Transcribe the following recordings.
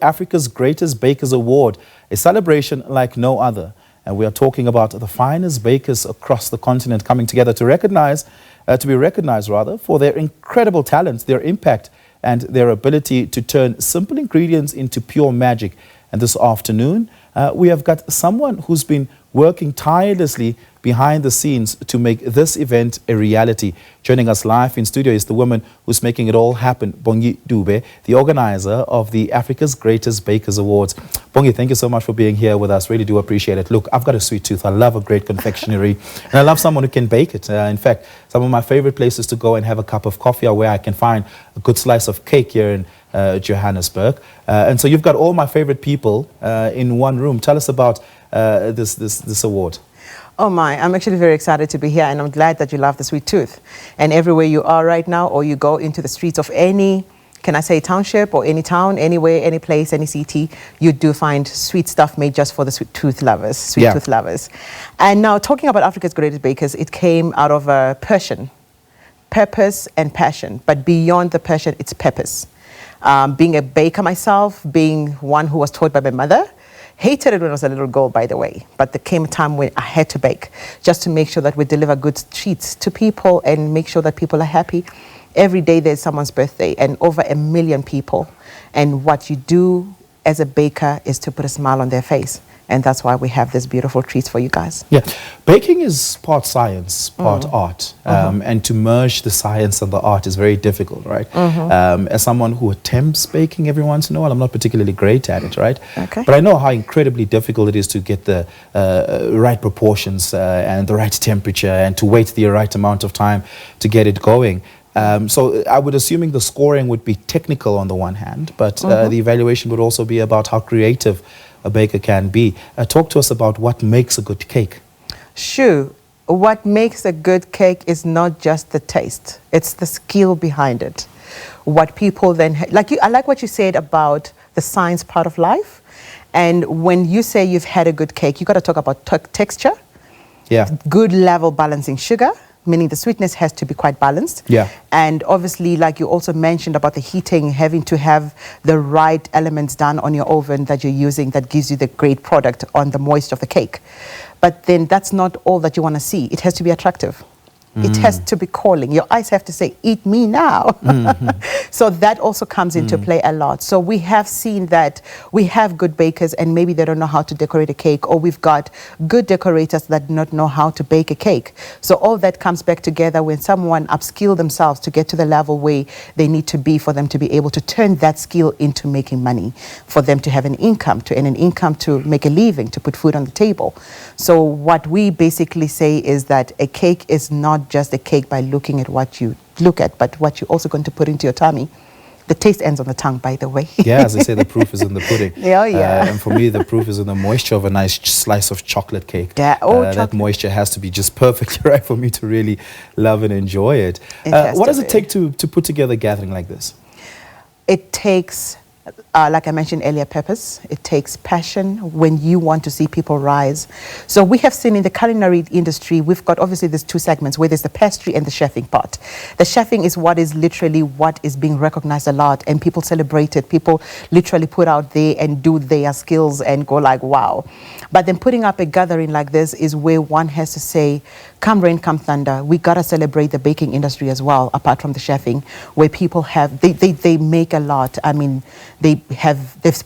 Africa's Greatest Bakers Award, a celebration like no other. And we are talking about the finest bakers across the continent coming together to be recognized for their incredible talents, their impact, and their ability to turn simple ingredients into pure magic. And this afternoon, we have got someone who's been working tirelessly behind the scenes to make this event a reality. Joining us live in studio is the woman who's making it all happen, Bongi Dube, the organizer of the Africa's Greatest Bakers Awards. Bongi, thank you so much for being here with us. Really do appreciate it. Look, I've got a sweet tooth. I love a great confectionery, and I love someone who can bake it. In fact, some of my favorite places to go and have a cup of coffee are where I can find a good slice of cake here in Johannesburg. And so you've got all my favorite people in one room. Tell us about this award. Oh my, I'm actually very excited to be here, and I'm glad that you love the sweet tooth. And everywhere you are right now, or you go into the streets of any, can I say township, or any town, anywhere, any place, any city, you do find sweet stuff made just for the sweet tooth lovers, tooth lovers. And now talking about Africa's Greatest Bakers, it came out of a purpose and passion, but beyond the passion, it's purpose. Being a baker myself, being one who was taught by my mother, hated it when I was a little girl, by the way, but there came a time when I had to bake just to make sure that we deliver good treats to people and make sure that people are happy. Every day there's someone's birthday, and over 1 million people. And what you do as a baker is to put a smile on their face. And that's why we have this beautiful treats for you guys. Yeah, baking is part science, part art. And to merge the science and the art is very difficult, right? As someone who attempts baking every once in a while, I'm not particularly great at it, right? Okay. But I know how incredibly difficult it is to get the right proportions and the right temperature and to wait the right amount of time to get it going. So I would assuming the scoring would be technical on the one hand, but the evaluation would also be about how creative a baker can be. Talk to us about what makes a good cake. Sure. What makes a good cake is not just the taste. It's the skill behind it. What people then, I like what you said about the science part of life. And when you say you've had a good cake, you got to talk about texture. Yeah. Good level balancing sugar, meaning the sweetness has to be quite balanced. Yeah. And obviously, like you also mentioned about the heating, having to have the right elements done on your oven that you're using that gives you the great product on the moisture of the cake. But then that's not all that you want to see. It has to be attractive. It has to be calling. Your eyes have to say, eat me now. So that also comes into play a lot. So we have seen that we have good bakers and maybe they don't know how to decorate a cake, or we've got good decorators that do not know how to bake a cake. So all that comes back together when someone upskill themselves to get to the level where they need to be for them to be able to turn that skill into making money, for them to have an income, to earn an income, to make a living, to put food on the table. So what we basically say is that a cake is not just a cake by looking at what you look at, but what you're also going to put into your tummy. The taste ends on the tongue, by the way. Yeah, as they say, the proof is in the pudding. Yeah. And for me, the proof is in the moisture of a nice slice of chocolate cake. Yeah. That moisture has to be just perfectly right for me to really love and enjoy it. What does it take to put together a gathering like this? It takes, like I mentioned earlier, purpose. It takes passion when you want to see people rise. So we have seen in the culinary industry, we've got obviously there's two segments where there's the pastry and the chefing part. The chefing is what is literally what is being recognized a lot, and people celebrate it. People literally put out there and do their skills and go like, wow. But then putting up a gathering like this is where one has to say, come rain, come thunder, we got to celebrate the baking industry as well, apart from the chefing, where people have, they make a lot. I mean, they've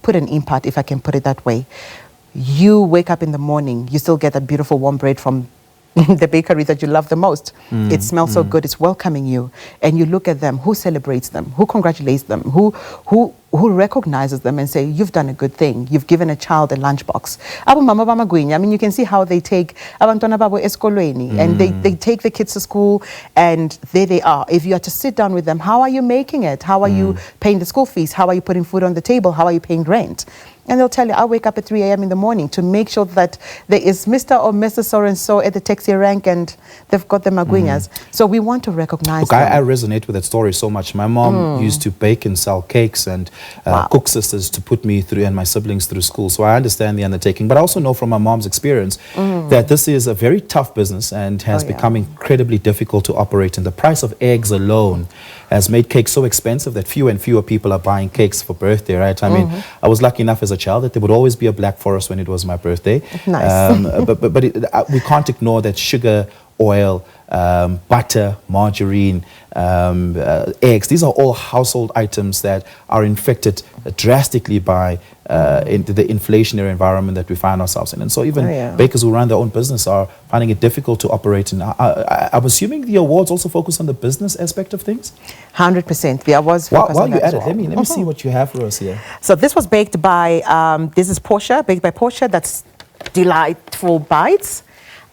put an impact, if I can put it that way. You wake up in the morning, you still get that beautiful warm bread from the bakery that you love the most. It smells so good, it's welcoming you. And you look at them, who celebrates them, who congratulates them, who recognizes them and say, you've done a good thing, you've given a child a lunchbox. I mean, you can see how they take abantwana babo esikolweni, and they take the kids to school, and there they are. If you are to sit down with them, how are you making it? How are you paying the school fees? How are you putting food on the table? How are you paying rent? And they'll tell you, I wake up at 3 a.m. in the morning to make sure that there is Mr. or Mrs. So-and-so at the taxi rank and they've got the magwinyas. So we want to recognize them. I resonate with that story so much. My mom used to bake and sell cakes, and cook sisters to put me through and my siblings through school. So I understand the undertaking, but I also know from my mom's experience that this is a very tough business and has become incredibly difficult to operate. And the price of eggs alone has made cakes so expensive that fewer and fewer people are buying cakes for birthday, right? I mean, I was lucky enough as a child that there would always be a Black Forest when it was my birthday. Nice. But we can't ignore that sugar, oil, butter, margarine, eggs. These are all household items that are infected drastically by into the inflationary environment that we find ourselves in. And so even bakers who run their own business are finding it difficult to operate in. I'm assuming the awards also focus on the business aspect of things? 100%. The awards focus while on you're that at as it, well. let me see what you have for us here. So this was baked by, this is Portia, baked by Portia. That's Delightful Bites.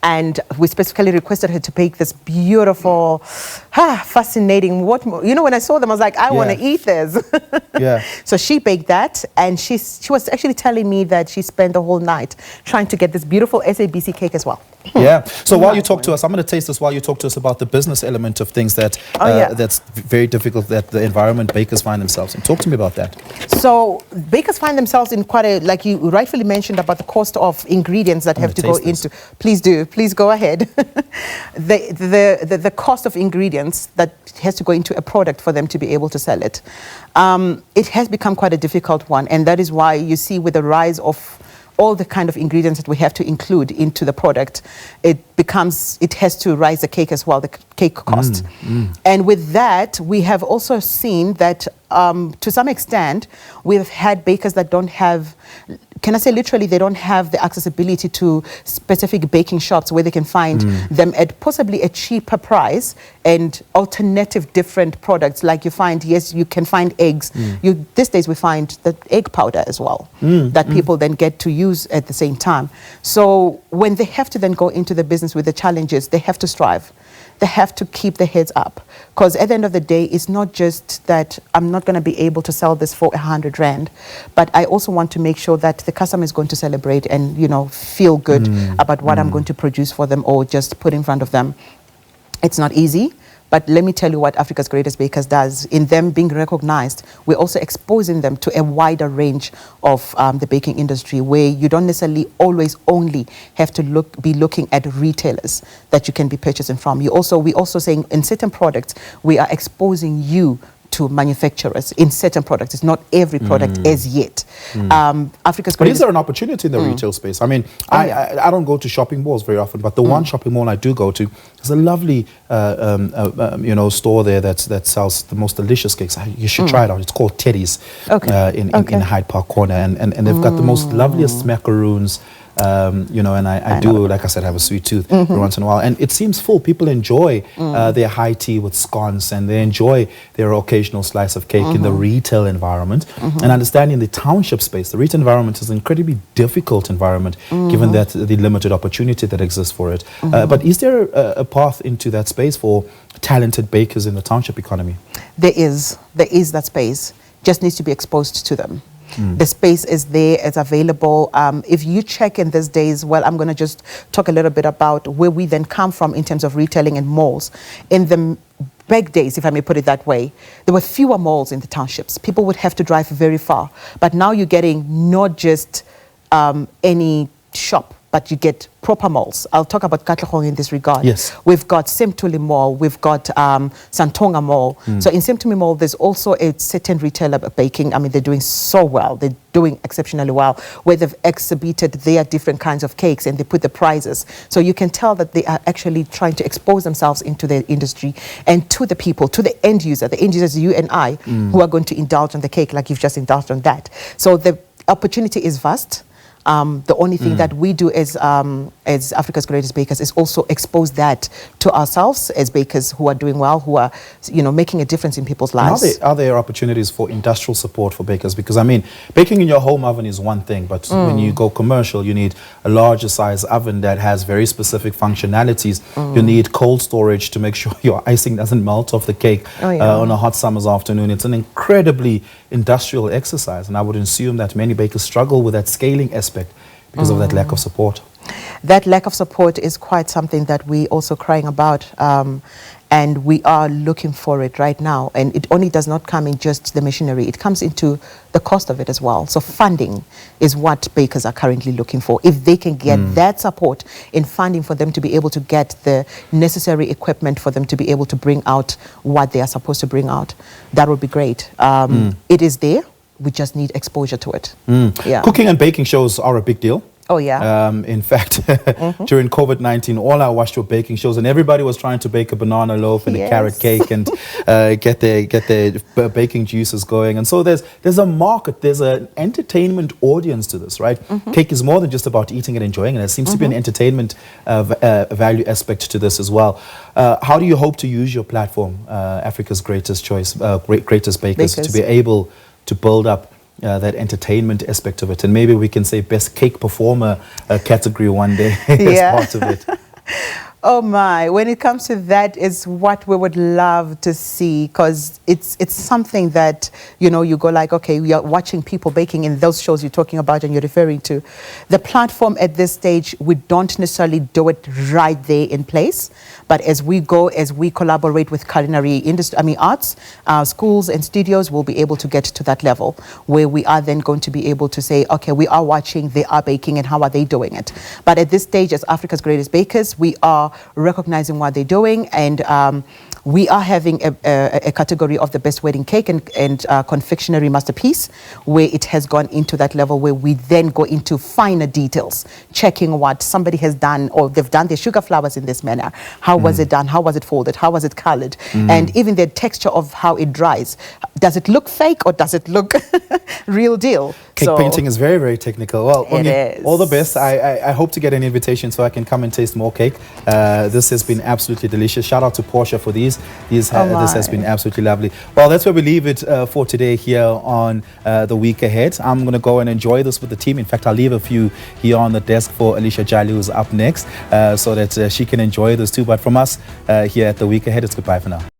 And we specifically requested her to bake this beautiful, fascinating, when I saw them, I was like, I want to eat this. So she baked that, and she was actually telling me that she spent the whole night trying to get this beautiful SABC cake as well. So while you talk to us, I'm going to taste this while you talk to us about the business element of things that that's very difficult, that the environment bakers find themselves in. Talk to me about that. So bakers find themselves in quite a, like you rightfully mentioned about the cost of ingredients that have to go into. Please do. Please go ahead. the cost of ingredients that has to go into a product for them to be able to sell it. It has become quite a difficult one, and that is why you see with the rise of all the kind of ingredients that we have to include into the product, it has to rise the cake as well, the cake cost. And with that, we have also seen that to some extent, we've had bakers that don't have, can I say literally, they don't have the accessibility to specific baking shops where they can find them at possibly a cheaper price and alternative different products. Like you find, yes, you can find eggs. These days we find the egg powder as well that people then get to use at the same time. So when they have to then go into the business with the challenges, they have to strive. They have to keep their heads up, because at the end of the day, it's not just that I'm not going to be able to sell this for 100 Rand, but I also want to make sure that the customer is going to celebrate and, feel good about what I'm going to produce for them or just put in front of them. It's not easy. But let me tell you what Africa's Greatest Bakers does. In them being recognized, we're also exposing them to a wider range of the baking industry, where you don't necessarily always only have to be looking at retailers that you can be purchasing from. We also saying in certain products, we are exposing you to manufacturers in certain products. It's not every product as yet. Africa's But is there an opportunity in the retail space? I mean, I don't go to shopping malls very often, but the one shopping mall I do go to, there's a lovely store there that sells the most delicious cakes. You should try it out. It's called Teddy's in Hyde Park Corner, and they've got the most loveliest macaroons. And I do, like I said, have a sweet tooth every once in a while. And it seems full. People enjoy their high tea with scones, and they enjoy their occasional slice of cake in the retail environment. And understanding the township space, the retail environment is an incredibly difficult environment, given that the limited opportunity that exists for it. But is there a path into that space for talented bakers in the township economy? There is that space. Just needs to be exposed to them. The space is there, it's available. If you check in these days, well, I'm going to just talk a little bit about where we then come from in terms of retailing and malls. In the back days, if I may put it that way, there were fewer malls in the townships. People would have to drive very far. But now you're getting not just any shop, but you get proper malls. I'll talk about Katlehong in this regard. Yes. We've got Simtuli Mall, we've got Santonga Mall. So in Simtuli Mall, there's also a certain retailer baking. I mean, they're doing so well. They're doing exceptionally well, where they've exhibited their different kinds of cakes and they put the prizes. So you can tell that they are actually trying to expose themselves into the industry and to the people, to the end user, you and I, who are going to indulge on the cake like you've just indulged on that. So the opportunity is vast. The only thing that we do as Africa's Greatest Bakers is also expose that to ourselves as bakers who are doing well, who are, making a difference in people's lives. Are there opportunities for industrial support for bakers? Because, I mean, baking in your home oven is one thing, but when you go commercial, you need a larger size oven that has very specific functionalities. You need cold storage to make sure your icing doesn't melt off the cake on a hot summer's afternoon. It's an incredibly industrial exercise, and I would assume that many bakers struggle with that scaling aspect because of that lack of support. That lack of support is quite something that we also crying about. and we are looking for it right now. And it only does not come in just the machinery, it comes into the cost of it as well. So funding is what bakers are currently looking for. If they can get that support in funding for them to be able to get the necessary equipment for them to be able to bring out what they are supposed to bring out, that would be great. It is there. We just need exposure to it. Yeah. Cooking and baking shows are a big deal. Oh, yeah. In fact, during COVID-19, all I watched were baking shows, and everybody was trying to bake a banana loaf and a carrot cake and get their baking juices going. And so there's a market, there's an entertainment audience to this, right? Cake is more than just about eating and enjoying it. There seems to be an entertainment value aspect to this as well. How do you hope to use your platform, Africa's Greatest Choice, Greatest Bakers, to be able to build up that entertainment aspect of it, and maybe we can say best cake performer category one day as part of it? Oh my, when it comes to that is what we would love to see, because it's something that, you know, you go like, okay, we are watching people baking in those shows you're talking about and you're referring to. The platform at this stage, we don't necessarily do it right there in place, but as we go, as we collaborate with culinary industry, arts, schools and studios, will be able to get to that level where we are then going to be able to say, okay, we are watching, they are baking, and how are they doing it? But at this stage, as Africa's Greatest Bakers, we are recognizing what they're doing, and we are having a category of the best wedding cake and confectionery masterpiece, where it has gone into that level where we then go into finer details, checking what somebody has done, or they've done their sugar flowers in this manner. How was it done? How was it folded? How was it colored? And even the texture of how it dries. Does it look fake or does it look real deal? Cake painting is very, very technical. Well, it is. All the best. I hope to get an invitation so I can come and taste more cake. This has been absolutely delicious. Shout out to Portia for these. This has been absolutely lovely. Well, that's where we leave it for today here on The Week Ahead. I'm going to go and enjoy this with the team. In fact, I'll leave a few here on the desk for Alicia Jali, who's up next, so that she can enjoy this too. But from us here at The Week Ahead, it's goodbye for now.